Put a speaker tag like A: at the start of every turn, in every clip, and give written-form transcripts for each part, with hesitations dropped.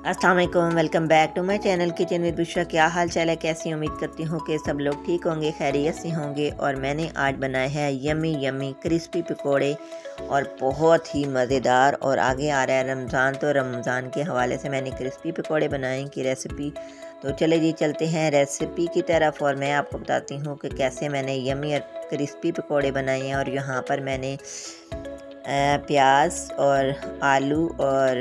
A: अस्सलाम वालेकुम, welcome back to my channel kitchen with Bushra. क्या हाल चाल है, कैसी उम्मीद करती हूँ कि सब लोग ठीक होंगे, खैरियत से होंगे। और मैंने आज बनाए हैं यमी यमी क्रिस्पी पकोड़े और बहुत ही मज़ेदार। और आगे आ रहा है रमज़ान, तो रमज़ान के हवाले से मैंने क्रिस्पी पकोड़े बनाए की रेसिपी। तो चले जी चलते हैं रेसिपी की तरफ और मैं आपको बताती हूँ कि कैसे मैंने यमी और क्रिस्पी पकोड़े बनाए हैं। और यहाँ पर मैंने प्याज और आलू और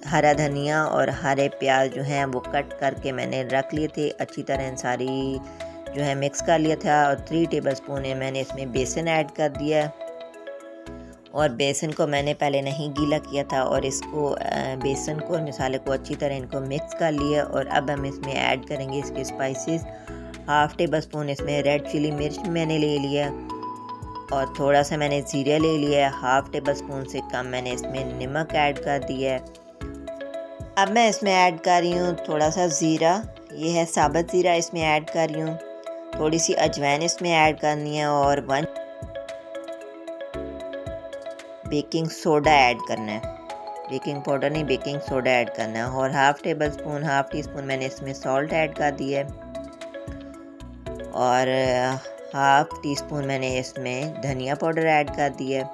A: हरा धनिया और हरे प्याज जो हैं वो कट करके मैंने रख लिए थे। अच्छी तरह इन सारी जो है मिक्स कर लिया था। और 3 टेबलस्पून मैंने इसमें बेसन ऐड कर दिया। और बेसन को मैंने पहले नहीं गीला किया था और इसको बेसन को और मसाले को अच्छी तरह इनको मिक्स कर लिया। और अब हम इसमें ऐड करेंगे इसके स्पाइसेस। हाफ़ टेबल स्पून इसमें रेड चिली मिर्च मैंने ले लिया और थोड़ा सा मैंने ज़ीरा ले लिया है। हाफ़ टेबल स्पून से कम मैंने इसमें नमक ऐड कर दिया है। अब मैं इसमें ऐड कर रही हूँ थोड़ा सा ज़ीरा, ये है साबुत ज़ीरा इसमें ऐड कर रही हूँ। थोड़ी सी अजवाइन इसमें ऐड करनी है और 1 बेकिंग सोडा ऐड करना है। बेकिंग पाउडर नहीं, बेकिंग सोडा ऐड करना है। और हाफ़ टी स्पून मैंने इसमें सॉल्ट ऐड कर दिया है। और हाफ़ टी स्पून मैंने इसमें धनिया पाउडर ऐड कर दिया है।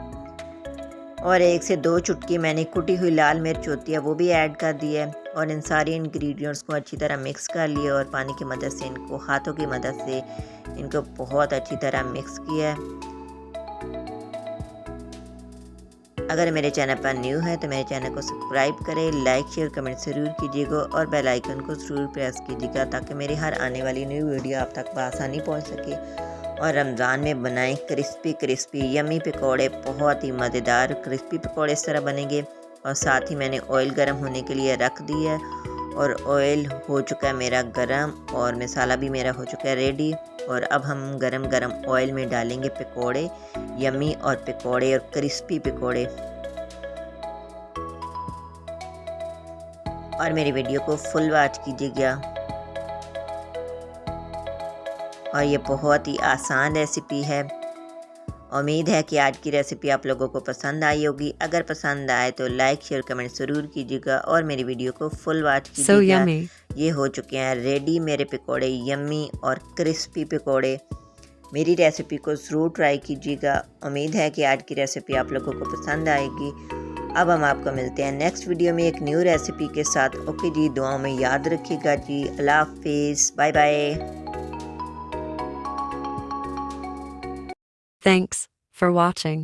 A: और 1 से 2 चुटकी मैंने कुटी हुई लाल मिर्च होती है वो भी ऐड कर दी है। और इन सारी इंग्रेडिएंट्स को अच्छी तरह मिक्स कर लिया और पानी की मदद से इनको हाथों की मदद से इनको बहुत अच्छी तरह मिक्स किया है। अगर मेरे चैनल पर न्यू है तो मेरे चैनल को सब्सक्राइब करें, लाइक शेयर कमेंट ज़रूर कीजिएगा और बेल आइकन को ज़रूर प्रेस कीजिएगा ताकि मेरी हर आने वाली न्यू वीडियो आप तक बआसानी पहुंच सके। और रमज़ान में बनाएं क्रिस्पी यमी पकोड़े, बहुत ही मज़ेदार क्रिस्पी पकोड़े इस तरह बनेंगे। और साथ ही मैंने ऑयल गर्म होने के लिए रख दिया है और ऑयल हो चुका है मेरा गर्म और मसाला भी मेरा हो चुका है रेडी। और अब हम गरम गरम ऑयल में डालेंगे पकोड़े, यमी और पकोड़े और क्रिस्पी पकोड़े। और मेरी वीडियो को फुल वॉच कीजिएगा। और ये बहुत ही आसान रेसिपी है। उम्मीद है कि आज की रेसिपी आप लोगों को पसंद आई होगी। अगर पसंद आए तो लाइक शेयर कमेंट ज़रूर कीजिएगा और मेरी वीडियो को फुल वॉच कीजिएगा। ये हो चुके हैं रेडी मेरे पकोड़े, यम्मी और क्रिस्पी पकोड़े। मेरी रेसिपी को ज़रूर ट्राई कीजिएगा। उम्मीद है कि आज की रेसिपी आप लोगों को पसंद आएगी। अब हम आपको मिलते हैं नेक्स्ट वीडियो में एक न्यू रेसिपी के साथ। ओके जी, दुआओं में याद रखिएगा जी। अल्लाह हाफिज़, bye bye.
B: Thanks for watching.